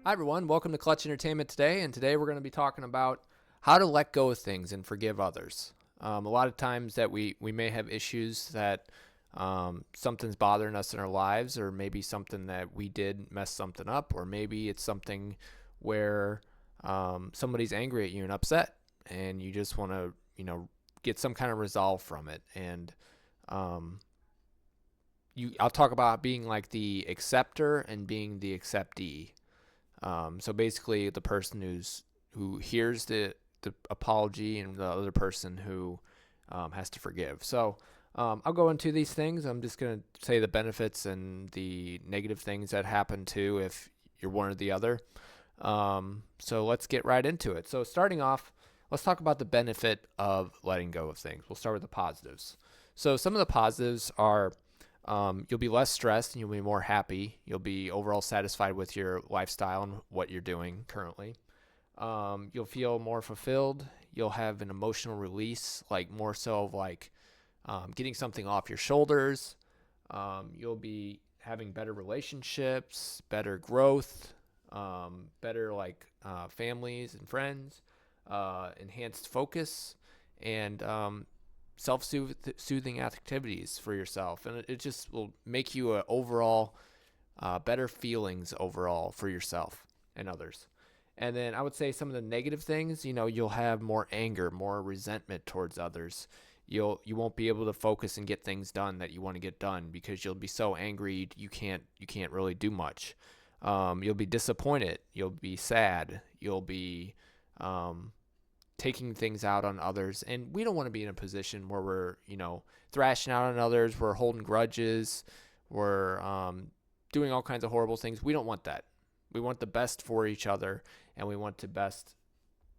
Hi, everyone. Welcome to Clutch Entertainment today. And today we're going to be talking about how to let go of things and forgive others. A lot of times that we may have issues that something's bothering us in our lives, or maybe something that we did mess something up, or maybe it's something where somebody's angry at you and upset, and you just want to, get some kind of resolve from it. And um, I'll talk about being like the acceptor and being the acceptee. So basically, the person who hears the apology and the other person who has to forgive. So I'll go into these things. I'm just going to say the benefits and the negative things that happen too if you're one or the other. So let's get right into it. So starting off, let's talk about the benefit of letting go of things. We'll start with the positives. So some of the positives are you'll be less stressed and you'll be more happy. You'll be overall satisfied with your lifestyle and what you're doing currently. You'll feel more fulfilled. You'll have an emotional release, like more so of like getting something off your shoulders. You'll be having better relationships, better growth, better like families and friends, enhanced focus, and self-soothing activities for yourself, and it just will make you a overall better feelings overall for yourself and others. And then I would say some of the negative things, you'll have more anger, more resentment towards others. You won't be able to focus and get things done that you want to get done because you'll be so angry you can't really do much. You'll be disappointed. You'll be sad. You'll be taking things out on others, and we don't want to be in a position where we're thrashing out on others, we're holding grudges, we're doing all kinds of horrible things. We don't want that. We want the best for each other, and we want the best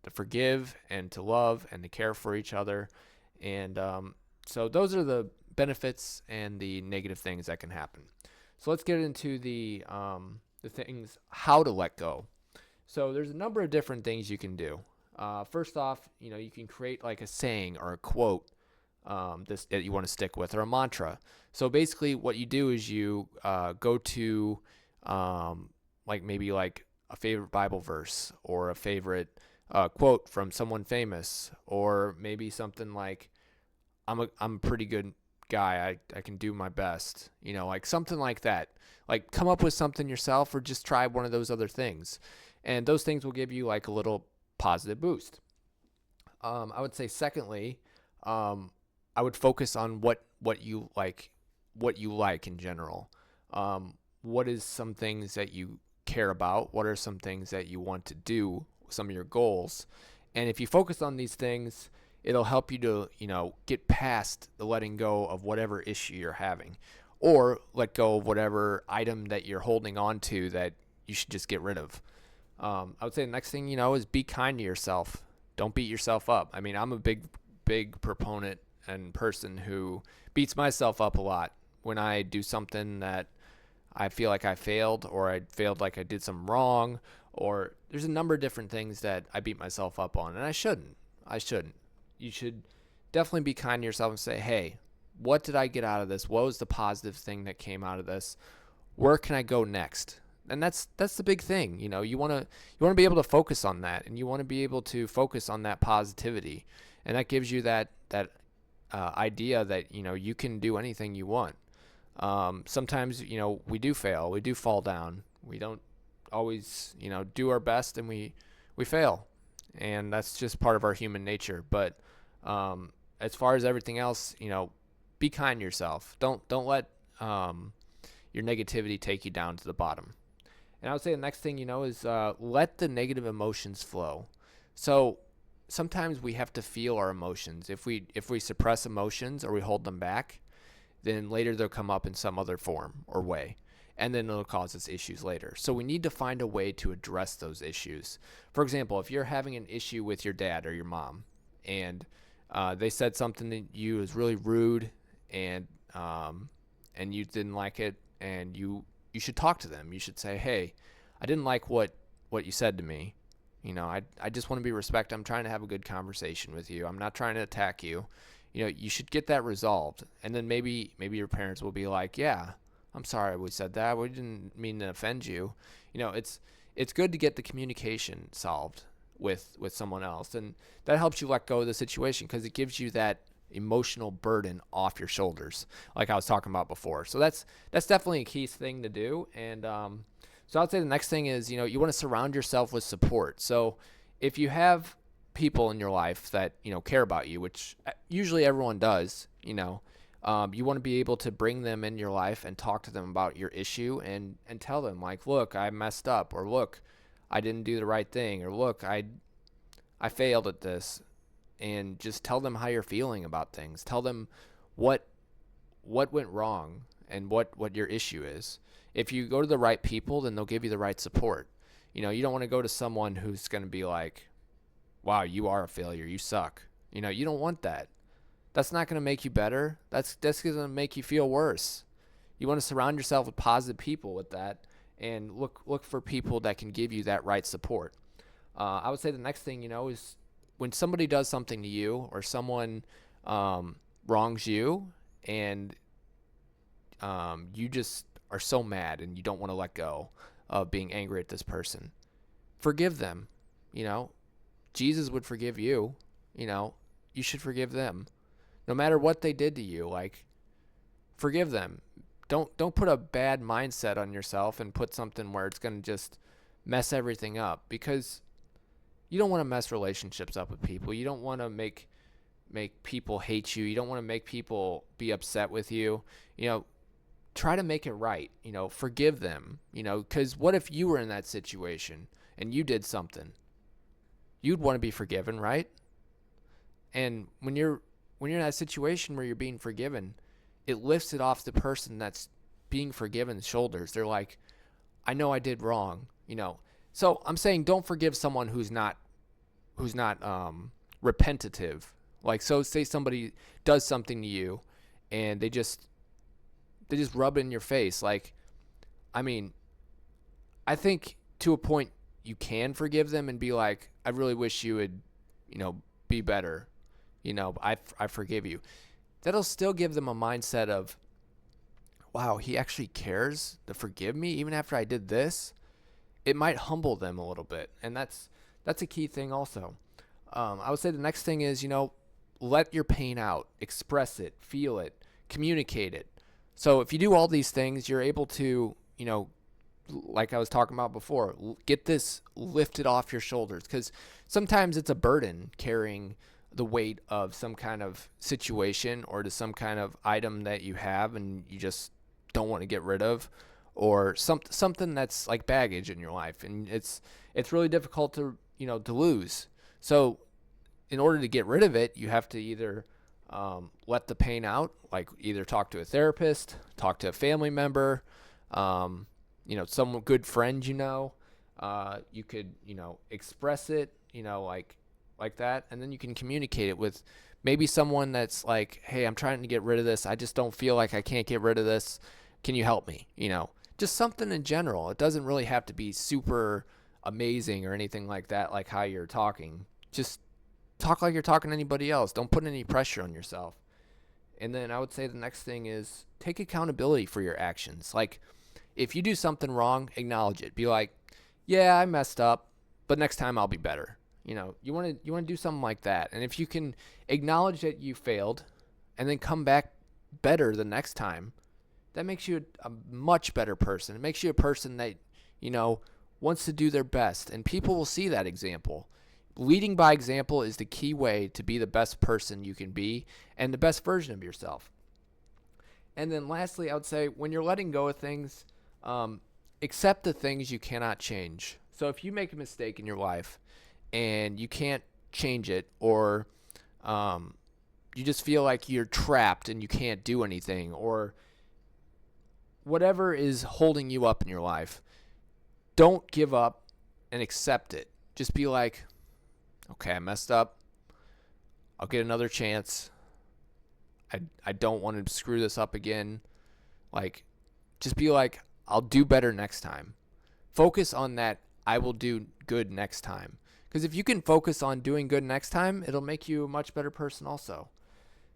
to forgive and to love and to care for each other. And so those are the benefits and the negative things that can happen. So let's get into the things, how to let go. So there's a number of different things you can do. First off, you can create like a saying or a quote this that you want to stick with, or a mantra. So basically, what you do is you go to like maybe like a favorite Bible verse or a favorite quote from someone famous, or maybe something like I'm a pretty good guy. I can do my best. Like something like that. Like come up with something yourself, or just try one of those other things, and those things will give you like a little positive boost. I would say secondly, I would focus on what you like in general. What is some things that you care about? What are some things that you want to do? Some of your goals, and if you focus on these things, it'll help you to get past the letting go of whatever issue you're having, or let go of whatever item that you're holding on to that you should just get rid of. I would say the next thing is be kind to yourself. Don't beat yourself up. I mean, I'm a big proponent and person who beats myself up a lot when I do something that I feel like I failed, or I failed like I did something wrong, or there's a number of different things that I beat myself up on, and I shouldn't. I shouldn't. You should definitely be kind to yourself and say, hey, what did I get out of this? What was the positive thing that came out of this? Where can I go next? And that's the big thing. You want to be able to focus on that, and you want to be able to focus on that positivity, and that gives you that idea that you can do anything you want. Sometimes we do fail, we do fall down, we don't always do our best, and we fail, and that's just part of our human nature. But as far as everything else, be kind to yourself. Don't let your negativity take you down to the bottom. And I would say the next thing is let the negative emotions flow. So sometimes we have to feel our emotions. If we suppress emotions or we hold them back, then later they'll come up in some other form or way, and then it'll cause us issues later. So we need to find a way to address those issues. For example, if you're having an issue with your dad or your mom, and they said something to you was really rude, and you didn't like it, and you should talk to them. You should say, hey, I didn't like what you said to me. I just want to be respected. I'm trying to have a good conversation with you. I'm not trying to attack you. You should get that resolved. And then maybe your parents will be like, yeah, I'm sorry we said that. We didn't mean to offend you. it's good to get the communication solved with someone else, and that helps you let go of the situation because it gives you that emotional burden off your shoulders, like I was talking about before. So that's definitely a key thing to do. And so I'd say the next thing is, you want to surround yourself with support. So if you have people in your life that care about you, which usually everyone does, you want to be able to bring them in your life and talk to them about your issue and tell them, like, look, I messed up, or look, I didn't do the right thing, or look, I failed at this. And just tell them how you're feeling about things. Tell them what went wrong and what your issue is. If you go to the right people, then they'll give you the right support. You don't want to go to someone who's going to be like, wow, you are a failure, you suck. You don't want that. That's not going to make you better. That's going to make you feel worse. You want to surround yourself with positive people with that, and look for people that can give you that right support. I would say the next thing, is when somebody does something to you, or someone wrongs you, and you just are so mad and you don't want to let go of being angry at this person, forgive them. Jesus would forgive you. You should forgive them. No matter what they did to you, like, forgive them. Don't put a bad mindset on yourself and put something where it's going to just mess everything up, because you don't want to mess relationships up with people. You don't want to make people hate you. You don't want to make people be upset with you. Try to make it right. Forgive them. Because what if you were in that situation and you did something? You'd want to be forgiven, right? And when you're in that situation where you're being forgiven, it lifts it off the person that's being forgiven's shoulders. They're like, I know I did wrong. So I'm saying, don't forgive someone who's not repentative. Like, so say somebody does something to you and they just rub it in your face. Like, I mean, I think to a point you can forgive them and be like, I really wish you would, be better. I forgive you. That'll still give them a mindset of, wow, he actually cares to forgive me even after I did this. It might humble them a little bit. And that's a key thing also. I would say the next thing is, let your pain out, express it, feel it, communicate it. So if you do all these things, you're able to, like I was talking about before, get this lifted off your shoulders, because sometimes it's a burden carrying the weight of some kind of situation or to some kind of item that you have and you just don't want to get rid of, or something that's like baggage in your life, and it's really difficult to to lose. So in order to get rid of it, you have to either let the pain out, like either talk to a therapist, talk to a family member, some good friend. You could express it, like that, and then you can communicate it with maybe someone that's like, hey, I'm trying to get rid of this, I just don't feel like I can't get rid of this, can you help me? Just something in general. It doesn't really have to be super amazing or anything like that, like how you're talking. Just talk like you're talking to anybody else. Don't put any pressure on yourself. And then I would say the next thing is take accountability for your actions. Like, if you do something wrong, acknowledge it. Be like, yeah, I messed up, but next time I'll be better. You want to do something like that. And if you can acknowledge that you failed and then come back better the next time, that makes you a much better person. It makes you a person that, wants to do their best, and people will see that example. Leading by example is the key way to be the best person you can be and the best version of yourself. And then lastly, I would say when you're letting go of things, accept the things you cannot change. So if you make a mistake in your life and you can't change it, or you just feel like you're trapped and you can't do anything, or whatever is holding you up in your life, don't give up and accept it. Just be like, okay, I messed up. I'll get another chance. I don't want to screw this up again. Like, just be like, I'll do better next time. Focus on that. I will do good next time. Because if you can focus on doing good next time, it'll make you a much better person also.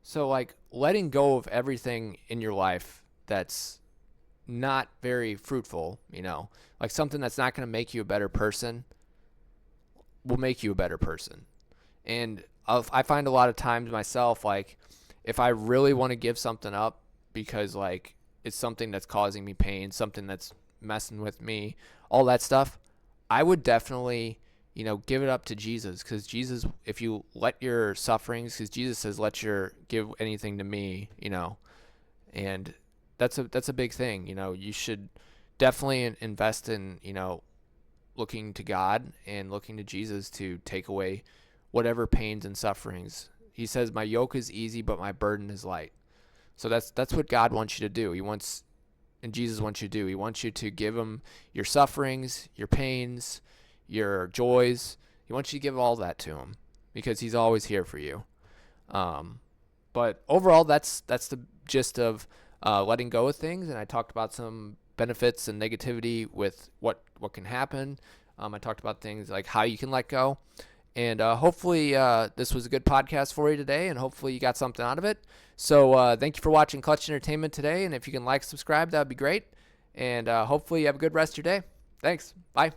So, like, letting go of everything in your life that's not very fruitful, like something that's not going to make you a better person will make you a better person. And I find a lot of times myself, like if I really want to give something up because like it's something that's causing me pain, something that's messing with me, all that stuff, I would definitely, give it up to Jesus, because Jesus, if you let your sufferings, because Jesus says, give anything to me, and that's a big thing. You should definitely invest in, looking to God and looking to Jesus to take away whatever pains and sufferings. He says, my yoke is easy, but my burden is light. So that's what God wants you to do. And Jesus wants you to do. He wants you to give him your sufferings, your pains, your joys. He wants you to give all that to him, because he's always here for you. But overall, that's the gist of letting go of things. And I talked about some benefits and negativity with what can happen. I talked about things like how you can let go. And hopefully this was a good podcast for you today, and hopefully you got something out of it. So thank you for watching Clutch Entertainment today, and if you can subscribe, that would be great. And hopefully you have a good rest of your day. Thanks. Bye.